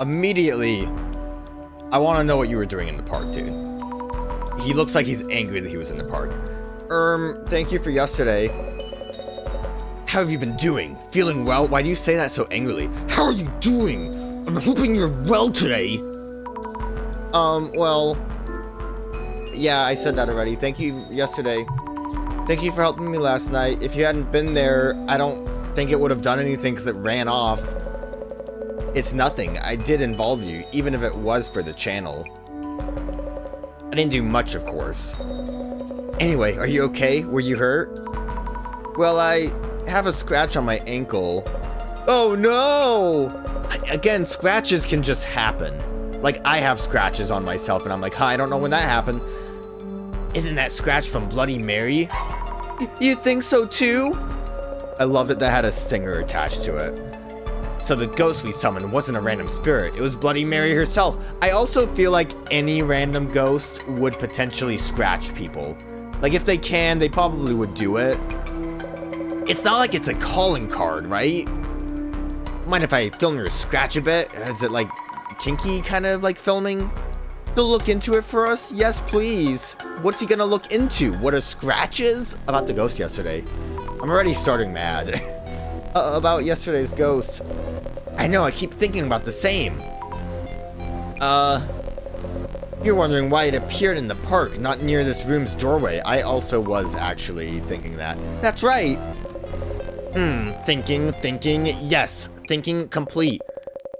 Immediately, I want to know what you were doing in the park, dude. He looks like he's angry that he was in the park. Thank you for yesterday. How have you been doing? Feeling well? Why do you say that so angrily? How are you doing? I'm hoping you're well today. Well... Yeah, I said that already. Thank you yesterday. Thank you for helping me last night. If you hadn't been there, I don't think it would have done anything because it ran off. It's nothing. I did involve you, even if it was for the channel. I didn't do much, of course. Anyway, are you okay? Were you hurt? Well, I have a scratch on my ankle. Oh no! Again, scratches can just happen. Like, I have scratches on myself, and I'm like, I don't know when that happened. Isn't that scratch from Bloody Mary? You think so too? I love that had a stinger attached to it. So the ghost we summoned wasn't a random spirit, it was Bloody Mary herself. I also feel like any random ghost would potentially scratch people. Like, if they can, they probably would do it. It's not like it's a calling card, right? Mind if I film your scratch a bit? Is it like kinky kind of like filming? He'll look into it for us? Yes, please. What's he gonna look into? What a scratch is? About the ghost yesterday. I'm already starting mad. About yesterday's ghost. I know, I keep thinking about the same. You're wondering why it appeared in the park, not near this room's doorway. I also was actually thinking that. That's right. Thinking, yes, thinking complete.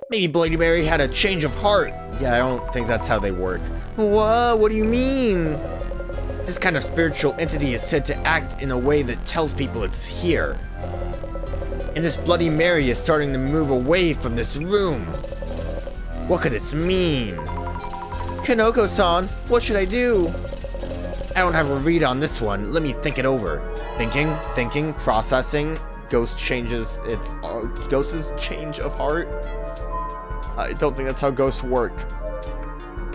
Maybe Bloody Mary had a change of heart. Yeah, I don't think that's how they work. Whoa, what do you mean? This kind of spiritual entity is said to act in a way that tells people it's here. And this Bloody Mary is starting to move away from this room. What could this mean? Kanoko-san, what should I do? I don't have a read on this one. Let me think it over. Thinking, processing. Ghost changes its... ghost's change of heart? I don't think that's how ghosts work.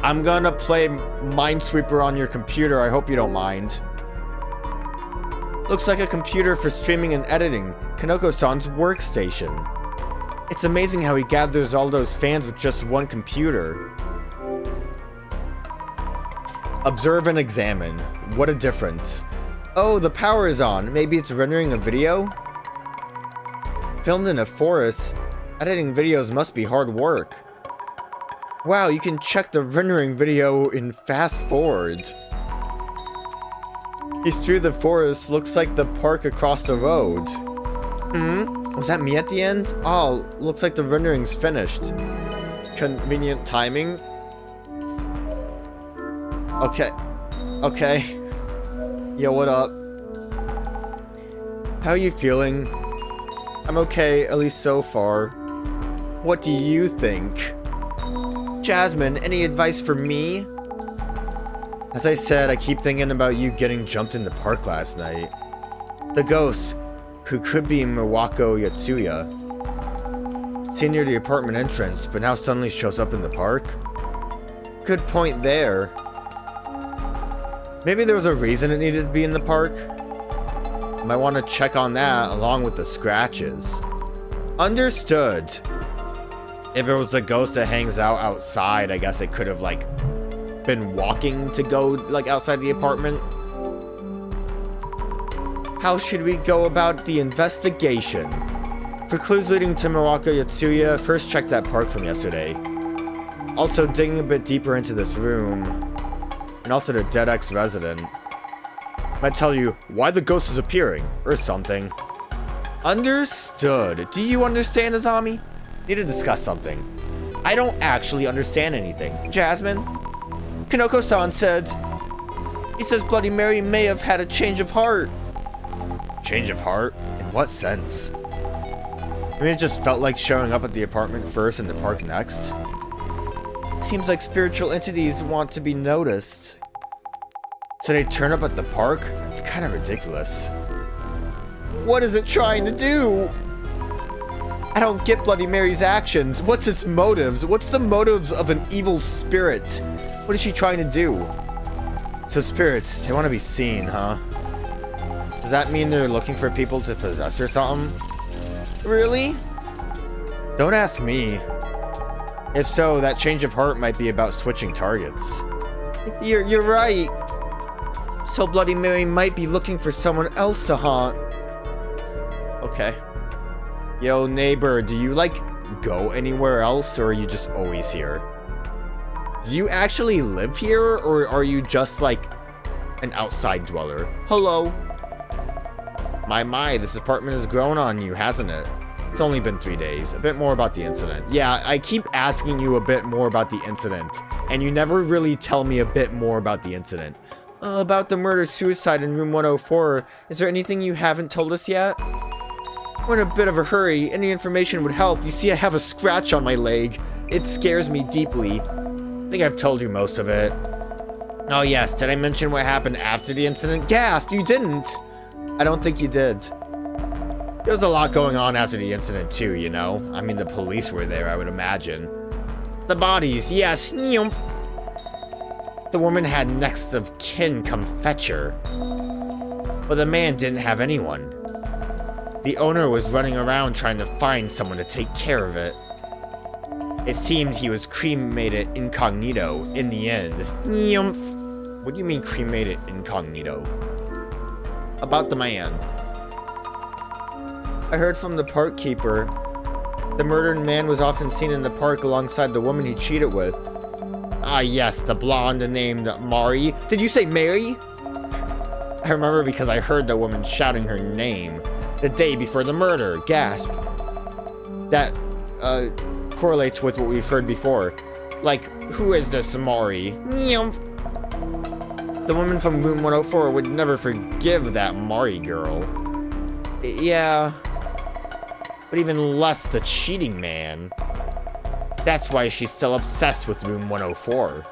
I'm gonna play Minesweeper on your computer. I hope you don't mind. Looks like a computer for streaming and editing. Kanoko-san's workstation. It's amazing how he gathers all those fans with just one computer. Observe and examine. What a difference. Oh, the power is on. Maybe it's rendering a video? Filmed in a forest. Editing videos must be hard work. Wow, you can check the rendering video in fast forward. He's through the forest. Looks like the park across the road. Was that me at the end? Oh, looks like the rendering's finished. Convenient timing. Okay. Yo, what up? How are you feeling? I'm okay, at least so far. What do you think? Jasmine, any advice for me? As I said, I keep thinking about you getting jumped in the park last night. The ghost, who could be Miwako Yatsuya, seen near the apartment entrance, but now suddenly shows up in the park? Good point there. Maybe there was a reason it needed to be in the park. Might want to check on that along with the scratches. Understood. If it was the ghost that hangs out outside, I guess it could have, like, been walking to go, like, outside the apartment. How should we go about the investigation? For clues leading to Miwako Yatsuya, first check that park from yesterday. Also, digging a bit deeper into this room. And also the dead ex-resident. Might tell you why the ghost is appearing, or something. Understood. Do you understand, Azami? Need to discuss something. I don't actually understand anything. Jasmine? Kanoko-san said... He says Bloody Mary may have had a change of heart. Change of heart? In what sense? I mean, it just felt like showing up at the apartment first and the park next. Seems like spiritual entities want to be noticed. So they turn up at the park? It's kind of ridiculous. What is it trying to do? I don't get Bloody Mary's actions. What's its motives? What's the motives of an evil spirit? What is she trying to do? So spirits, they want to be seen, huh? Does that mean they're looking for people to possess or something? Really? Don't ask me. If so, that change of heart might be about switching targets. You're right. So Bloody Mary might be looking for someone else to haunt. Okay. Yo, neighbor, do you, like, go anywhere else, or are you just always here? Do you actually live here, or are you just, like, an outside dweller? Hello. My, this apartment has grown on you, hasn't it? It's only been 3 days. A bit more about the incident. Yeah, I keep asking you a bit more about the incident, and you never really tell me a bit more about the incident. About the murder-suicide in room 104, is there anything you haven't told us yet? We're in a bit of a hurry. Any information would help. You see, I have a scratch on my leg. It scares me deeply. I think I've told you most of it. Oh yes, did I mention what happened after the incident? Gasp, you didn't! I don't think you did. There was a lot going on after the incident too, you know? I mean, the police were there, I would imagine. The bodies, yes, nymph. The woman had next of kin come fetch her. But the man didn't have anyone. The owner was running around trying to find someone to take care of it. It seemed he was cremated incognito in the end. Nymph. What do you mean cremated incognito? About the man. I heard from the park keeper. The murdered man was often seen in the park alongside the woman he cheated with. Ah yes, the blonde named Mari. Did you say Mary? I remember because I heard the woman shouting her name the day before the murder. Gasp. That, correlates with what we've heard before. Like, who is this Mari? Nymph. The woman from room 104 would never forgive that Mari girl. Yeah. But even less the cheating man. That's why she's still obsessed with room 104.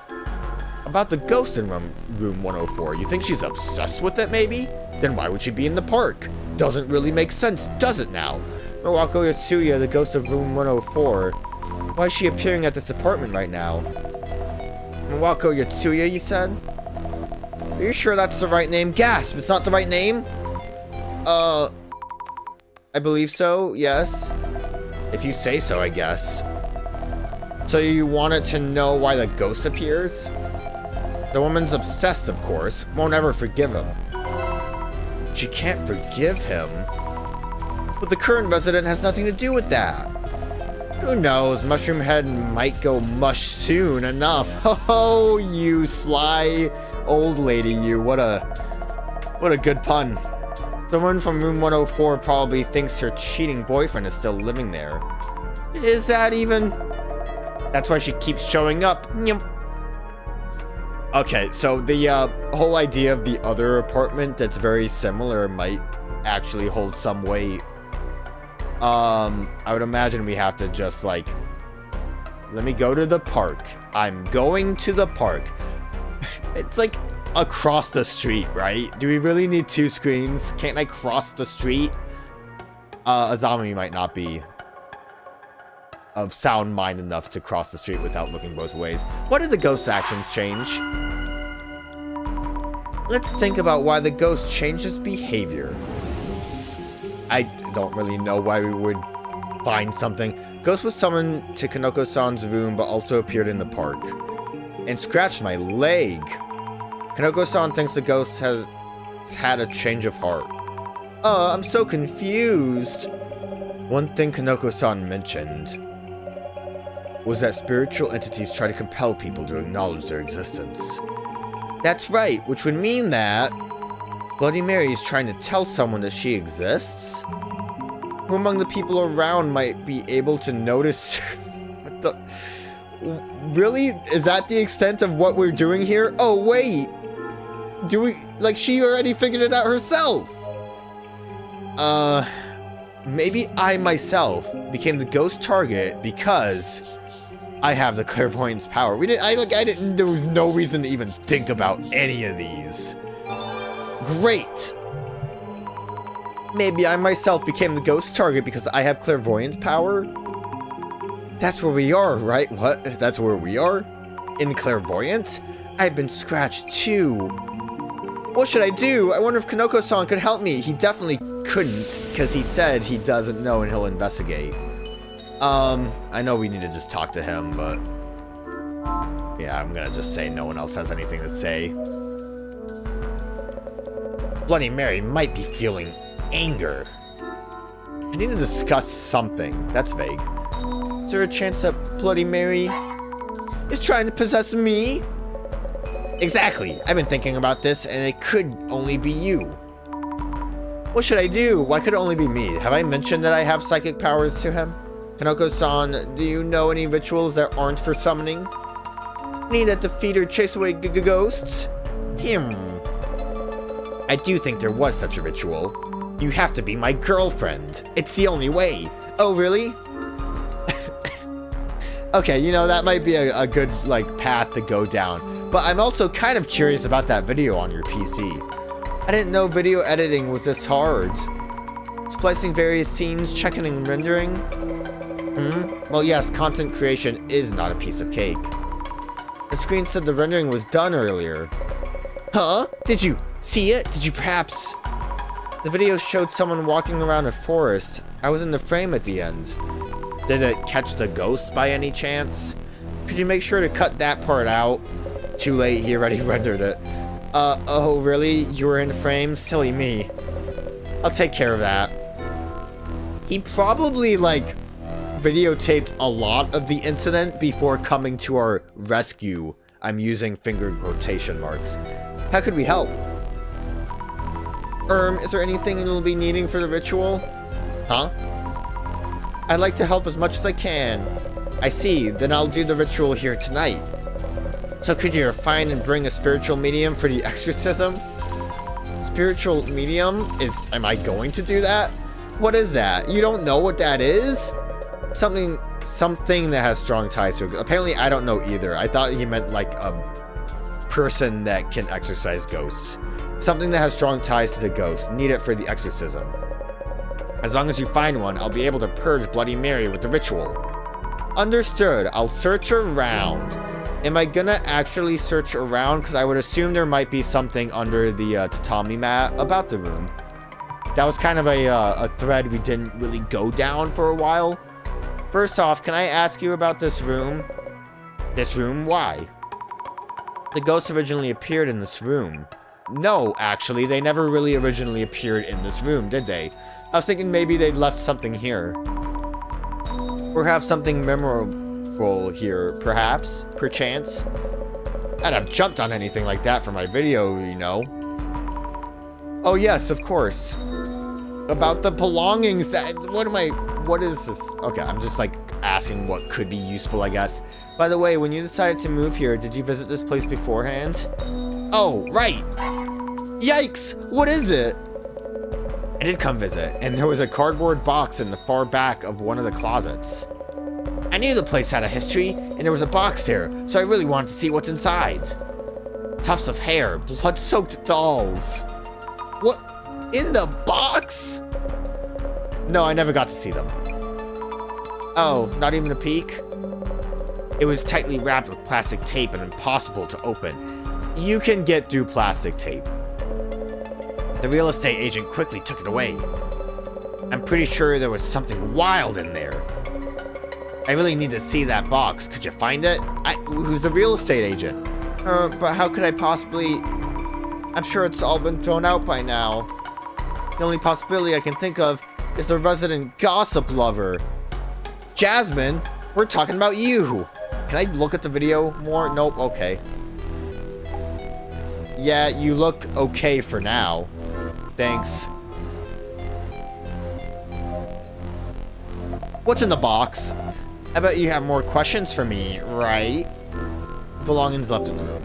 About the ghost in room 104, you think she's obsessed with it, maybe? Then why would she be in the park? Doesn't really make sense, does it now? Miwako Yotsuya, the ghost of room 104. Why is she appearing at this apartment right now? Miwako Yotsuya, you said? Are you sure that's the right name? Gasp, it's not the right name? I believe so, yes. If you say so, I guess. So you wanted to know why the ghost appears? The woman's obsessed, of course. Won't ever forgive him. She can't forgive him? But the current resident has nothing to do with that. Who knows? Mushroom Head might go mush soon enough. Oh, you sly old lady, you. What a good pun. The one from room 104 probably thinks her cheating boyfriend is still living there. Is that even? That's why she keeps showing up. Okay, so the whole idea of the other apartment that's very similar might actually hold some weight. I would imagine we have to just, like, let me go to the park. I'm going to the park. It's like across the street, right? Do we really need 2 screens? Can't I cross the street? Azami might not be of sound mind enough to cross the street without looking both ways. What did the ghost actions change? Let's think about why the ghost changed its behavior. I don't really know why we would find something. Ghost was summoned to Kanoko-san's room but also appeared in the park. And scratched my leg. Kanoko-san thinks the ghost has had a change of heart. I'm so confused. One thing Kanoko-san mentioned was that spiritual entities try to compel people to acknowledge their existence. That's right, which would mean that Bloody Mary is trying to tell someone that she exists? Who among the people around might be able to notice? What the? Really? Is that the extent of what we're doing here? Oh, wait. Do we, like, she already figured it out herself? Maybe I myself became the ghost target because I have the clairvoyance power. There was no reason to even think about any of these. Great. Maybe I myself became the ghost target because I have clairvoyance power? That's where we are, right? What? That's where we are? In clairvoyance? I've been scratched too. What should I do? I wonder if Kanoko-san could help me. He definitely couldn't, because he said he doesn't know and he'll investigate. I know we need to just talk to him, but... yeah, I'm gonna just say no one else has anything to say. Bloody Mary might be feeling anger. I need to discuss something. That's vague. Is there a chance that Bloody Mary is trying to possess me? Exactly. I've been thinking about this, and it could only be you. What should I do? Why could it only be me? Have I mentioned that I have psychic powers to him? Kanoko-san, do you know any rituals that aren't for summoning? Need that defeat or chase away ghosts? I do think there was such a ritual. You have to be my girlfriend. It's the only way. Oh, really? Okay, you know, that might be a good, like, path to go down. But I'm also kind of curious about that video on your PC. I didn't know video editing was this hard. Splicing various scenes, checking and rendering. Well, yes, content creation is not a piece of cake. The screen said the rendering was done earlier. Huh? Did you see it? Did you perhaps... The video showed someone walking around a forest. I was in the frame at the end. Did it catch the ghost by any chance? Could you make sure to cut that part out? Too late, he already rendered it. Oh really? You were in frame? Silly me. I'll take care of that. He probably, like, videotaped a lot of the incident before coming to our rescue. I'm using finger quotation marks. How could we help? Is there anything you'll be needing for the ritual? Huh? I'd like to help as much as I can. I see, then I'll do the ritual here tonight. So could you find and bring a spiritual medium for the exorcism? Spiritual medium? Am I going to do that? What is that? You don't know what that is? Something that has strong ties to it. Apparently I don't know either. I thought he meant like a person that can exorcise ghosts. Something that has strong ties to the ghost. Need it for the exorcism. As long as you find one, I'll be able to purge Bloody Mary with the ritual. Understood. I'll search around. Am I gonna actually search around? Because I would assume there might be something under the tatami mat about the room. That was kind of a thread we didn't really go down for a while. First off, can I ask you about this room? This room? Why? The ghosts originally appeared in this room. No, actually, they never really originally appeared in this room, did they? I was thinking maybe they left something here. Or have something memorable here, perhaps, perchance. I'd have jumped on anything like that for my video, you know. Oh yes, of course. About the belongings that, what is this? Okay, I'm just like asking what could be useful, I guess. By the way, when you decided to move here, did you visit this place beforehand? Oh, right. Yikes, what is it? I did come visit, and there was a cardboard box in the far back of one of the closets. I knew the place had a history, and there was a box there, so I really wanted to see what's inside. Tufts of hair, blood-soaked dolls. What? In the box? No, I never got to see them. Oh, not even a peek? It was tightly wrapped with plastic tape and impossible to open. You can get through plastic tape. The real estate agent quickly took it away. I'm pretty sure there was something wild in there. I really need to see that box. Could you find it? Who's the real estate agent? But how could I possibly... I'm sure it's all been thrown out by now. The only possibility I can think of is the resident gossip lover. Jasmine, we're talking about you. Can I look at the video more? Nope, okay. Yeah, you look okay for now. Thanks. What's in the box? I bet you have more questions for me, right? Belongings left in the room.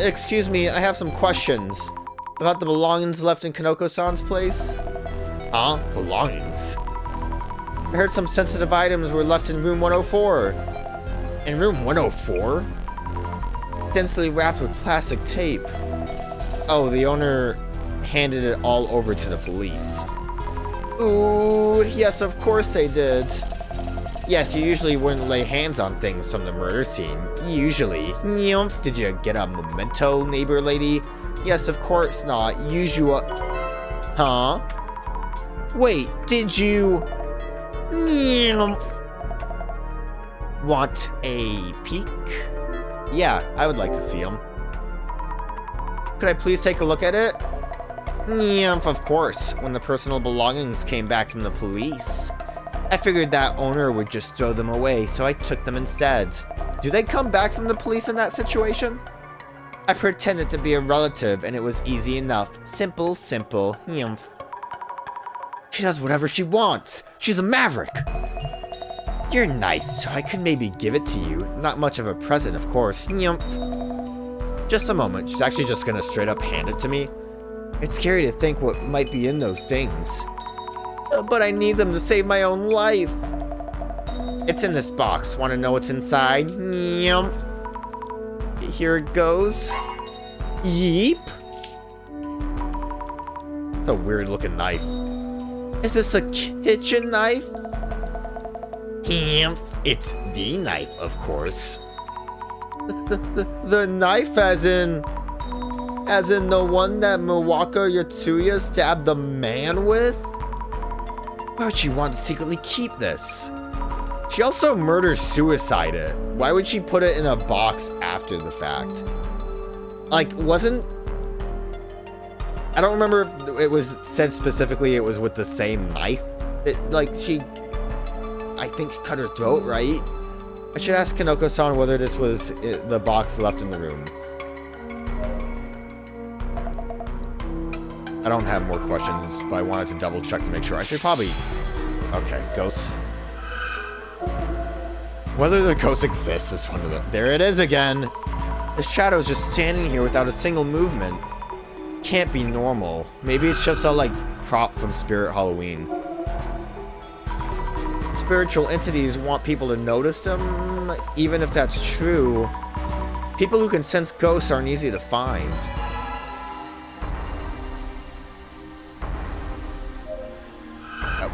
Excuse me, I have some questions. About the belongings left in Kanoko-san's place? Huh? Belongings? I heard some sensitive items were left in room 104. In room 104? Densely wrapped with plastic tape. Oh, the owner handed it all over to the police. Ooh, yes, of course they did. Yes, you usually wouldn't lay hands on things from the murder scene. Usually. Nymph, did you get a memento, neighbor lady? Yes, of course not. Usual. Huh? Wait, did you... Nymph. Want a peek? Yeah, I would like to see him. Could I please take a look at it? Nymph, of course. When the personal belongings came back from the police, I figured that owner would just throw them away, so I took them instead. Do they come back from the police in that situation? I pretended to be a relative, and it was easy enough. Simple, simple. Nymph. She does whatever she wants. She's a maverick. You're nice, so I could maybe give it to you. Not much of a present, of course. Nymph. Just a moment. She's actually just gonna straight up hand it to me. It's scary to think what might be in those things. But I need them to save my own life. It's in this box. Want to know what's inside? Nymph. Here it goes. Yeep. It's a weird looking knife. Is this a kitchen knife? Nymph. It's the knife, of course. The knife as in the one that Miwaka Yotsuya stabbed the man with? Why would she want to secretly keep this? She also murder-suicide it. Why would she put it in a box after the fact? Like, I don't remember if it was said specifically it was with the same knife. I think she cut her throat, right? I should ask Kanoko-san whether this was the box left in the room. I don't have more questions, but I wanted to double check to make sure. I should probably... Okay, ghosts. Whether the ghost exists is one of the... There it is again! The shadow's just standing here without a single movement. Can't be normal. Maybe it's just a, like, prop from Spirit Halloween. Spiritual entities want people to notice them, even if that's true. People who can sense ghosts aren't easy to find.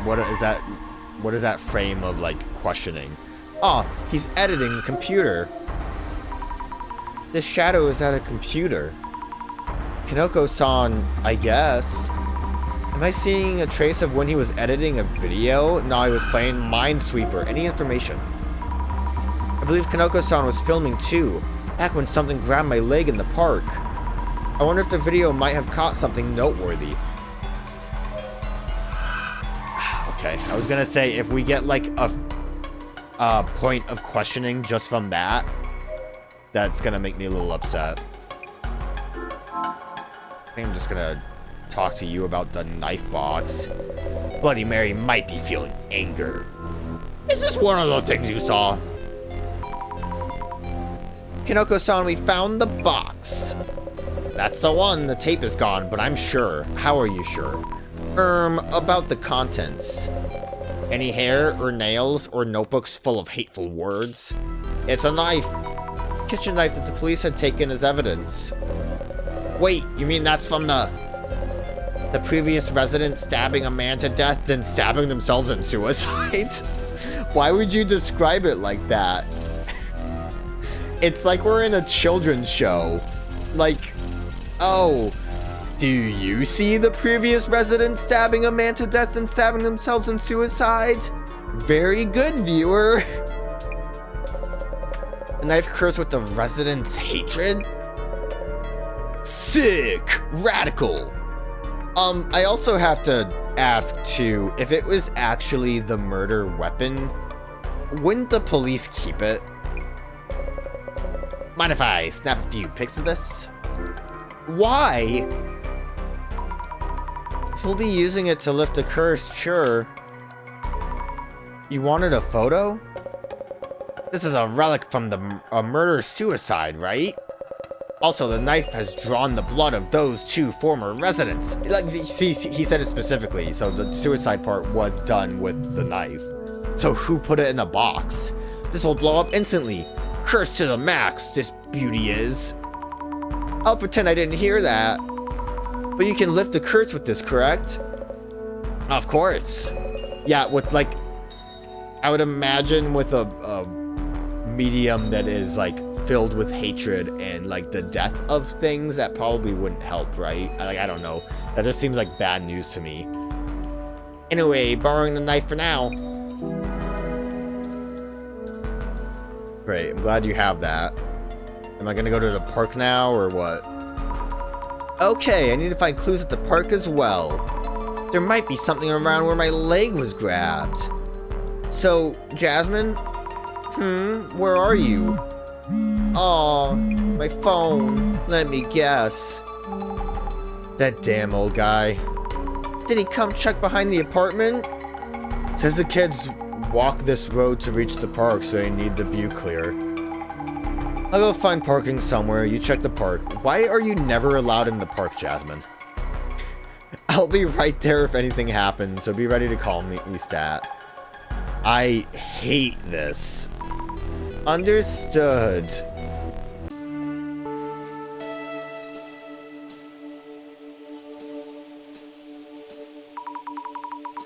What is that frame of, like, questioning? Oh, he's editing the computer. This shadow is at a computer. Kanoko-san, I guess. Am I seeing a trace of when he was editing a video? No, he was playing Minesweeper. Any information? I believe Kanoko-san was filming too, back when something grabbed my leg in the park. I wonder if the video might have caught something noteworthy. Okay, I was gonna say, if we get like a point of questioning just from that, that's gonna make me a little upset. I think I'm just gonna talk to you about the knife box. Bloody Mary might be feeling anger. Is this one of the things you saw? Kanoko-san, we found the box. That's the one. The tape is gone, but I'm sure. How are you sure? About the contents. Any hair or nails or notebooks full of hateful words? It's a knife. Kitchen knife that the police had taken as evidence. Wait, you mean that's from the previous resident stabbing a man to death, then stabbing themselves in suicide? Why would you describe it like that? It's like we're in a children's show. Like, oh, do you see the previous resident stabbing a man to death and stabbing themselves in suicide? Very good, viewer. A knife cursed with the resident's hatred? Sick! Radical! I also have to ask, too, if it was actually the murder weapon, wouldn't the police keep it? Mind if I snap a few pics of this? Why? If we'll be using it to lift a curse, sure. You wanted a photo? This is a relic from a murder-suicide, right? Also, the knife has drawn the blood of those two former residents. Like, see, he said it specifically, so the suicide part was done with the knife. So who put it in a box? This will blow up instantly. Curse to the max, this beauty is. I'll pretend I didn't hear that. But you can lift a curse with this, correct? Of course. Yeah, with like, I would imagine with a medium that is like filled with hatred and like the death of things, that probably wouldn't help, right? Like, I don't know. That just seems like bad news to me. Anyway, borrowing the knife for now. Great, I'm glad you have that. Am I gonna go to the park now, or what? Okay, I need to find clues at the park as well. There might be something around where my leg was grabbed. So, Jasmine? Where are you? Aw, my phone. Let me guess. That damn old guy. Did he come check behind the apartment? Says the kids walk this road to reach the park, so they need the view clear. I'll go find parking somewhere. You check the park. Why are you never allowed in the park, Jasmine? I'll be right there if anything happens, so be ready to call me, Stat. I hate this. Understood.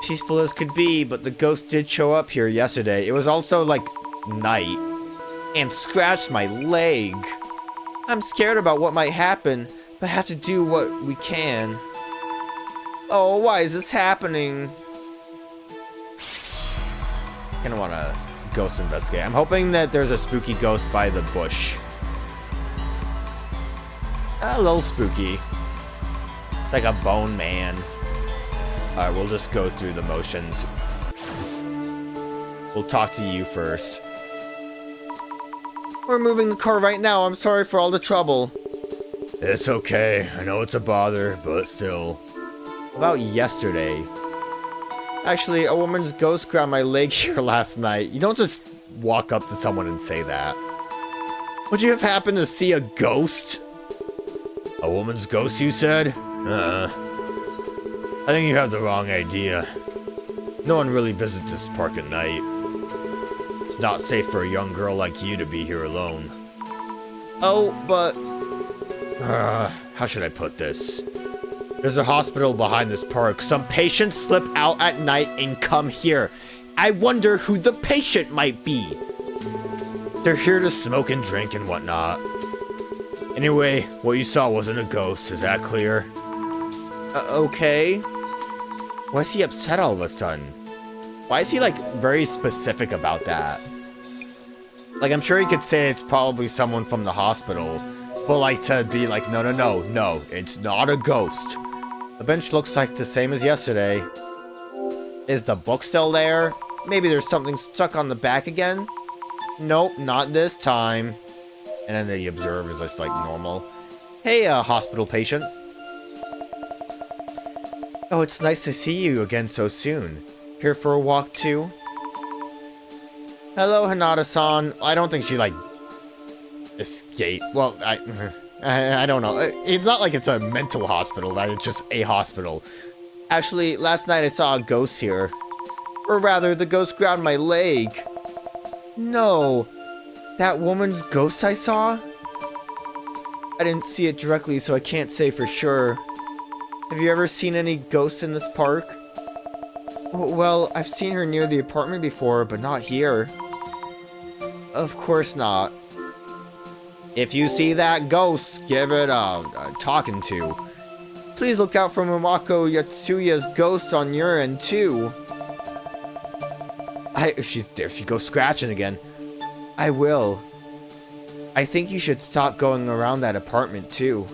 Peaceful as could be, but the ghost did show up here yesterday. It was also like night and scratched my leg. I'm scared about what might happen, but have to do what we can. Oh, why is this happening? I kinda wanna ghost investigate. I'm hoping that there's a spooky ghost by the bush. A little spooky. Like a bone man. Alright, we'll just go through the motions. We'll talk to you first. We're moving the car right now. I'm sorry for all the trouble. It's okay. I know it's a bother, but still. About yesterday. Actually, a woman's ghost grabbed my leg here last night. You don't just walk up to someone and say that. Would you have happened to see a ghost? A woman's ghost, you said? I think you have the wrong idea. No one really visits this park at night. It's not safe for a young girl like you to be here alone. Oh, but... how should I put this? There's a hospital behind this park. Some patients slip out at night and come here. I wonder who the patient might be. They're here to smoke and drink and whatnot. Anyway, what you saw wasn't a ghost, is that clear? Okay. Why is he upset all of a sudden? Why is he, like, very specific about that? Like, I'm sure he could say it's probably someone from the hospital, but, like, to be like, no, it's not a ghost. The bench looks like the same as yesterday. Is the book still there? Maybe there's something stuck on the back again? Nope, not this time. And then the observer is just, like, normal. Hey, hospital patient. Oh, it's nice to see you again so soon. Here for a walk, too? Hello, Hinata-san. I don't think she, like, escaped. Well, I don't know. It's not like it's a mental hospital, right? It's just a hospital. Actually, last night I saw a ghost here. Or rather, the ghost grabbed my leg. No. That woman's ghost I saw? I didn't see it directly, so I can't say for sure. Have you ever seen any ghosts in this park? Well, I've seen her near the apartment before, but not here. Of course not. If you see that ghost, give it a talking to. Please look out for Momoko Yatsuya's ghost on your end, too. There she goes scratching again. I will. I think you should stop going around that apartment, too.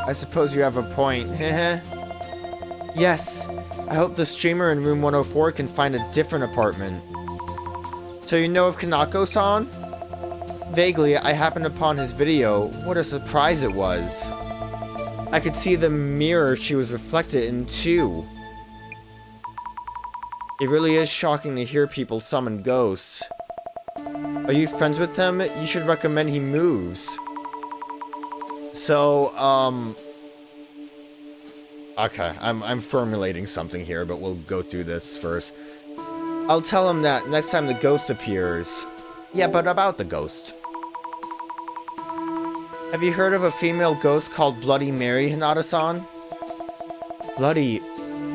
I suppose you have a point, heh. Yes, I hope the streamer in room 104 can find a different apartment. So you know of Kanako-san? Vaguely, I happened upon his video. What a surprise it was. I could see the mirror she was reflected in, too. It really is shocking to hear people summon ghosts. Are you friends with him? You should recommend he moves. So, okay, I'm formulating something here, but we'll go through this first. I'll tell him that next time the ghost appears. Yeah, but about the ghost. Have you heard of a female ghost called Bloody Mary, Hinata-san? Bloody...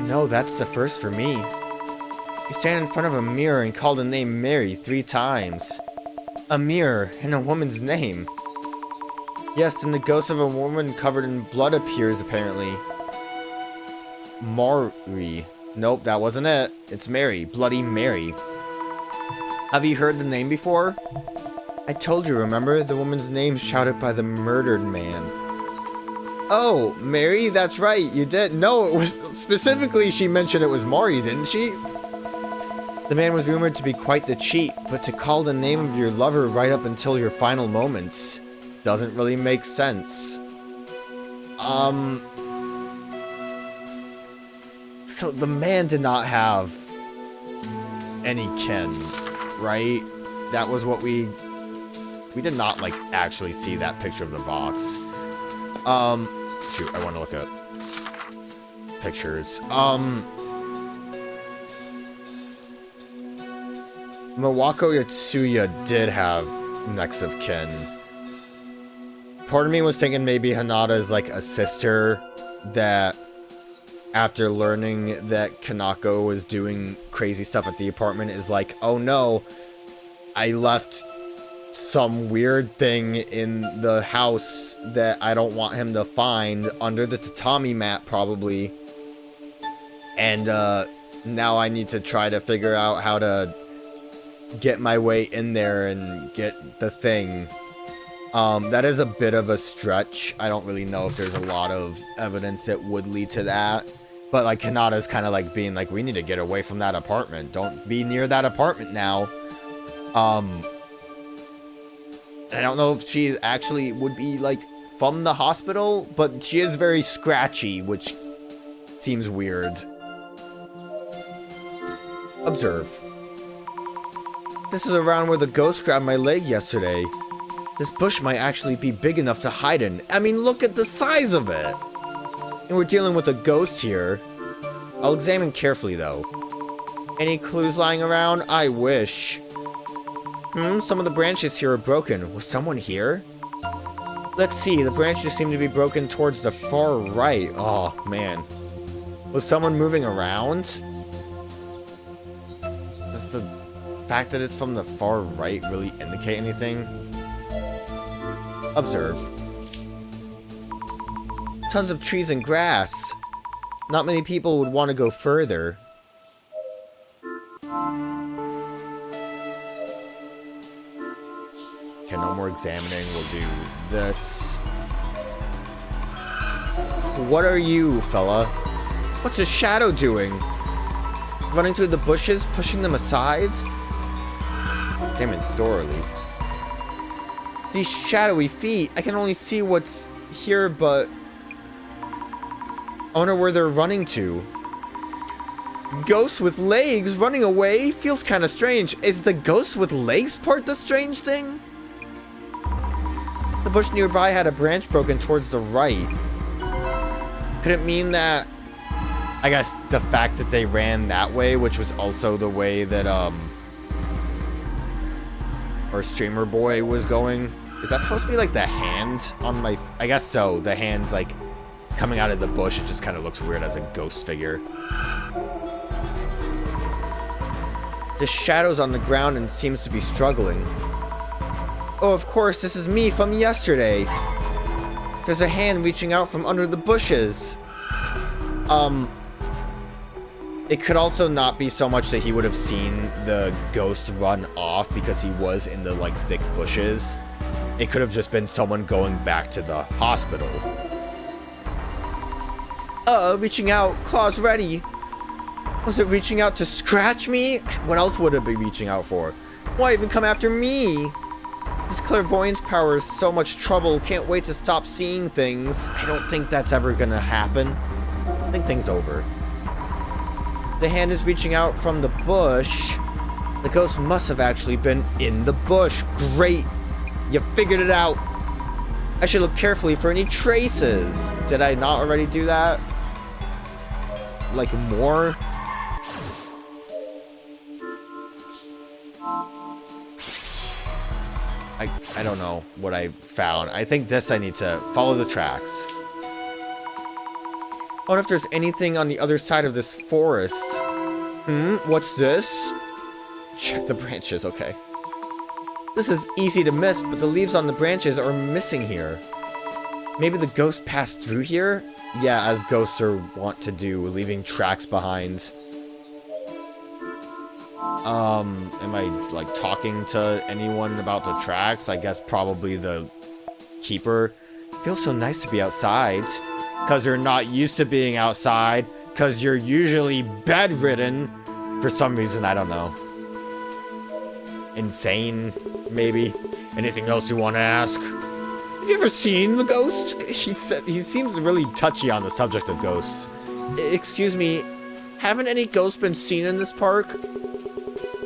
No, that's the first for me. You stand in front of a mirror and call the name Mary 3 times. A mirror and a woman's name. Yes, and the ghost of a woman covered in blood appears, apparently. Mari. Nope, that wasn't it. It's Mary. Bloody Mary. Have you heard the name before? I told you, remember? The woman's name shouted by the murdered man. Oh, Mary? That's right, you did. No, it was specifically she mentioned it was Maury, didn't she? The man was rumored to be quite the cheat, but to call the name of your lover right up until your final moments doesn't really make sense. So the man did not have any kin, right? That was what we did not, like, actually see that picture of the box. Shoot, I want to look at pictures. Mawako Yatsuya did have next of kin. Part of me was thinking maybe Hanada is like a sister that, after learning that Kanako was doing crazy stuff at the apartment, is like, oh no, I left some weird thing in the house that I don't want him to find under the tatami mat, probably. And now I need to try to figure out how to get my way in there and get the thing. That is a bit of a stretch. I don't really know if there's a lot of evidence that would lead to that. But, like, Kanada's kind of, like, being like, we need to get away from that apartment. Don't be near that apartment now. I don't know if she actually would be, like, from the hospital, but she is very scratchy, which seems weird. Observe. This is around where the ghost grabbed my leg yesterday. This bush might actually be big enough to hide in. I mean, look at the size of it! And we're dealing with a ghost here. I'll examine carefully, though. Any clues lying around? I wish. Some of the branches here are broken. Was someone here? Let's see, the branches seem to be broken towards the far right. Oh, man. Was someone moving around? Does the fact that it's from the far right really indicate anything? Observe. Tons of trees and grass. Not many people would want to go further. Okay, no more examining. We'll do this. What are you, fella? What's a shadow doing? Running through the bushes, pushing them aside? Damn it, Dorley. These shadowy feet. I can only see what's here, but I wonder where they're running to. Ghosts with legs running away? Feels kind of strange. Is the ghosts with legs part the strange thing? The bush nearby had a branch broken towards the right. Could it mean that, I guess, the fact that they ran that way, which was also the way that, our streamer boy was going? Is that supposed to be, like, the hands on my... I guess so. The hands, like, coming out of the bush. It just kind of looks weird as a ghost figure. The shadow's on the ground and seems to be struggling. Oh, of course, this is me from yesterday. There's a hand reaching out from under the bushes. It could also not be so much that he would have seen the ghost run off because he was in the, like, thick bushes. It could have just been someone going back to the hospital. Reaching out, claws ready. Was it reaching out to scratch me? What else would it be reaching out for? Why even come after me? This clairvoyance power is so much trouble. Can't wait to stop seeing things. I don't think that's ever gonna happen. I think things over. The hand is reaching out from the bush. The ghost must have actually been in the bush. Great. You figured it out. I should look carefully for any traces. Did I not already do that? Like more? I don't know what I found. I think this I need to follow the tracks. I wonder if there's anything on the other side of this forest. What's this? Check the branches, okay. This is easy to miss, but the leaves on the branches are missing here. Maybe the ghost passed through here? Yeah, as ghosts are wont to do, leaving tracks behind. Am I, like, talking to anyone about the tracks? I guess probably the keeper. Feels so nice to be outside. Because you're not used to being outside. Because you're usually bedridden. For some reason, I don't know. Insane, maybe. Anything else you want to ask? Have you ever seen the ghost? He seems really touchy on the subject of ghosts. Excuse me, haven't any ghosts been seen in this park?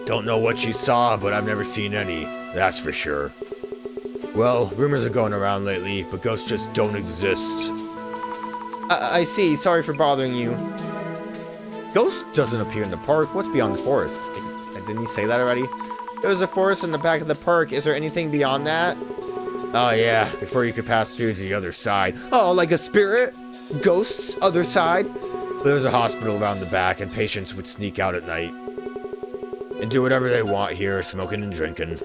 Don't know what you saw, but I've never seen any, that's for sure. Well, rumors are going around lately, but ghosts just don't exist. I see, sorry for bothering you. Ghost doesn't appear in the park, what's beyond the forest? Didn't he say that already? There's a forest in the back of the park, is there anything beyond that? Oh yeah, before you could pass through to the other side. Oh, like a spirit? Ghosts, other side? There's a hospital around the back, and patients would sneak out at night. And do whatever they want here, smoking and drinking.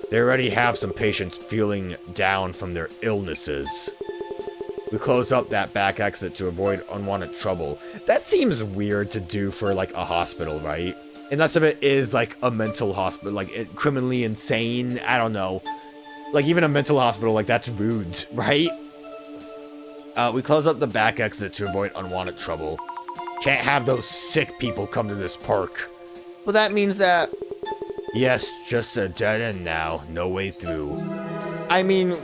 They already have some patients feeling down from their illnesses. We close up that back exit to avoid unwanted trouble. That seems weird to do for, like, a hospital, right? Unless if it is, like, a mental hospital, like, criminally insane, I don't know. Like, even a mental hospital, like, that's rude, right? We close up the back exit to avoid unwanted trouble. Can't have those sick people come to this park. Well, that means that... Yes, just a dead end now, no way through. I mean...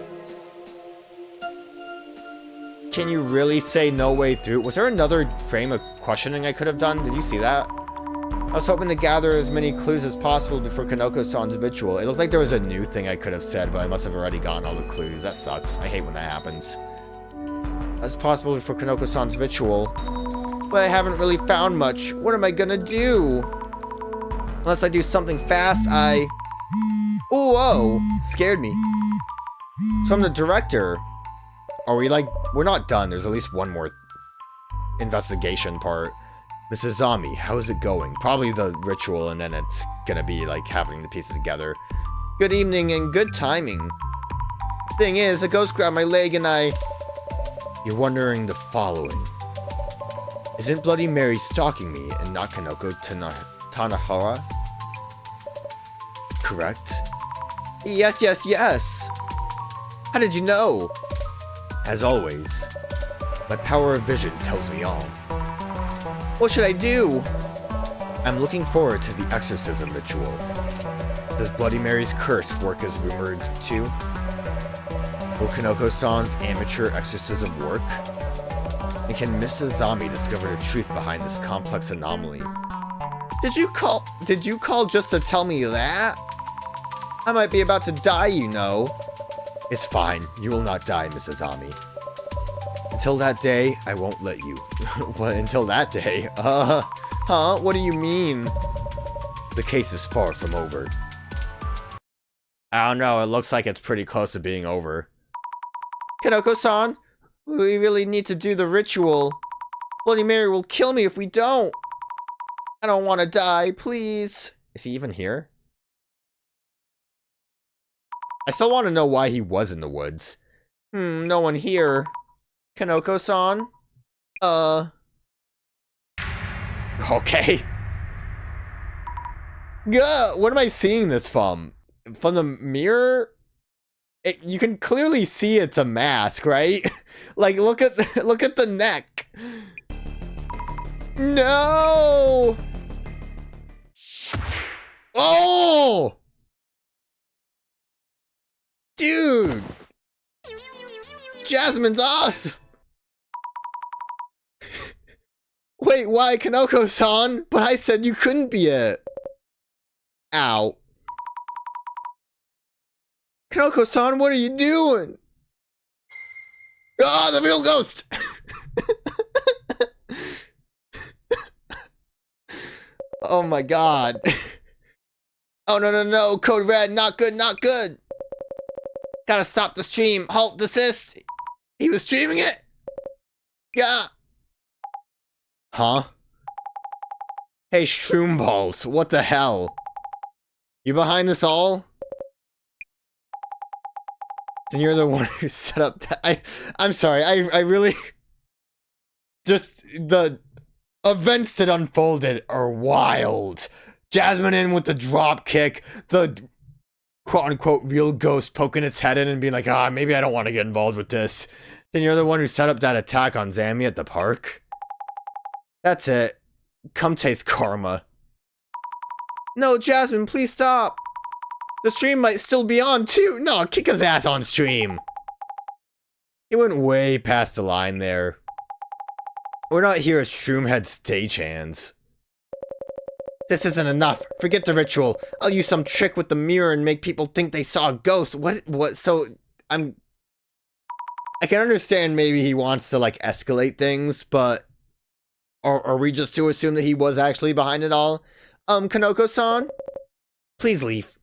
Can you really say no way through? Was there another frame of questioning I could have done? Did you see that? I was hoping to gather as many clues as possible before Kanoko-san's ritual. It looked like there was a new thing I could have said, but I must have already gotten all the clues. That sucks. I hate when that happens. As possible before Kanoko-san's ritual. But I haven't really found much. What am I gonna do? Unless I do something fast, Ooh, whoa. Scared me. So I'm the director. Are we like... We're not done. There's at least one more investigation part. Mrs. Azami, how is it going? Probably the ritual, and then it's gonna be like having to piece it together. Good evening and good timing. Thing is, a ghost grabbed my leg and You're wondering the following. Isn't Bloody Mary stalking me and not Kanoko Tanahara? Correct? Yes, yes, yes! How did you know? As always, my power of vision tells me all. What should I do? I'm looking forward to the exorcism ritual. Does Bloody Mary's curse work as rumored to? Will Kanoko-san's amateur exorcism work? And can Miss Azami discover the truth behind this complex anomaly? Did you call just to tell me that? I might be about to die, you know. It's fine. You will not die, Miss Azami. Until that day, I won't let you. What, until that day? Huh? What do you mean? The case is far from over. I don't know, it looks like it's pretty close to being over. Kanoko-san, we really need to do the ritual. Bloody Mary will kill me if we don't. I don't want to die, please. Is he even here? I still want to know why he was in the woods. No one here. Kanoko-san? Okay. What am I seeing this from? From the mirror? You can clearly see it's a mask, right? Like, look at the neck. No! Oh! Dude! Jasmine's awesome! Wait, why Kanoko-san? But I said you couldn't be it. Ow. Kanoko-san, what are you doing? Ah, the real ghost! Oh my god. Oh no, code red, not good, not good. Gotta stop the stream, halt, desist. He was streaming it? Yeah. Huh? Hey, Shroomballs, what the hell? You behind this all? Then you're the one who set up that. I'm sorry, I really... Just, the events that unfolded are wild. Jasmine in with the drop kick, the quote-unquote real ghost poking its head in and being like, maybe I don't want to get involved with this. Then you're the one who set up that attack on Zami at the park. That's it. Come taste karma. No, Jasmine, please stop. The stream might still be on, too. No, kick his ass on stream. He went way past the line there. We're not here as Shroomhead stagehands. This isn't enough. Forget the ritual. I'll use some trick with the mirror and make people think they saw a ghost. What? So, I can understand maybe he wants to, like, escalate things, but... Are we just to assume that he was actually behind it all? Kanoko-san? Please leave.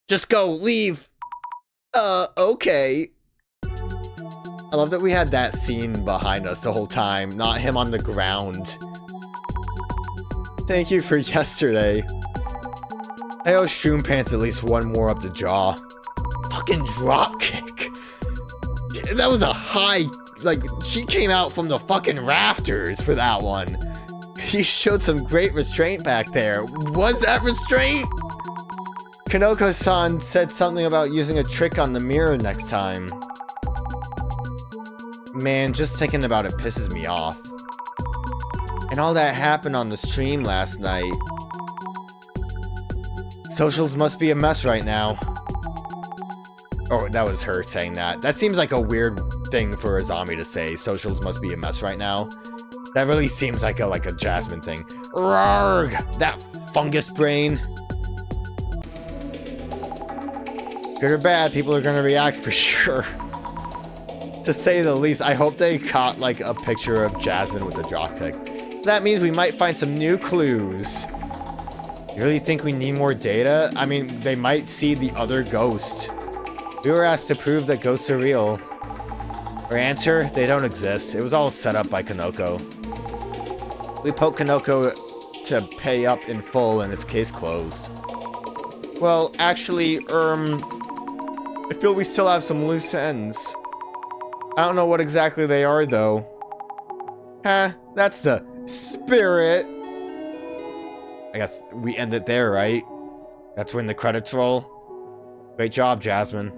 Just go. Leave. Okay. I love that we had that scene behind us the whole time, not him on the ground. Thank you for yesterday. I owe Shroom Pants at least one more up the jaw. Fucking drop kick. That was a high, like, she came out from the fucking rafters for that one. You showed some great restraint back there. Was that restraint? Kanoko-san said something about using a trick on the mirror next time. Man, just thinking about it pisses me off. And all that happened on the stream last night. Socials must be a mess right now. Oh, that was her saying that. That seems like a weird thing for Azami to say. Socials must be a mess right now. That really seems like a Jasmine thing. Rargh! That fungus brain. Good or bad, people are gonna react for sure. To say the least, I hope they caught like a picture of Jasmine with the dropkick. That means we might find some new clues. You really think we need more data? I mean, they might see the other ghost. We were asked to prove that ghosts are real. Our answer? They don't exist. It was all set up by Kanoko. We poked Kanoko to pay up in full and it's case closed. Well, actually, I feel we still have some loose ends. I don't know what exactly they are, though. Huh, that's the spirit. I guess we end it there, right? That's when the credits roll. Great job, Jasmine.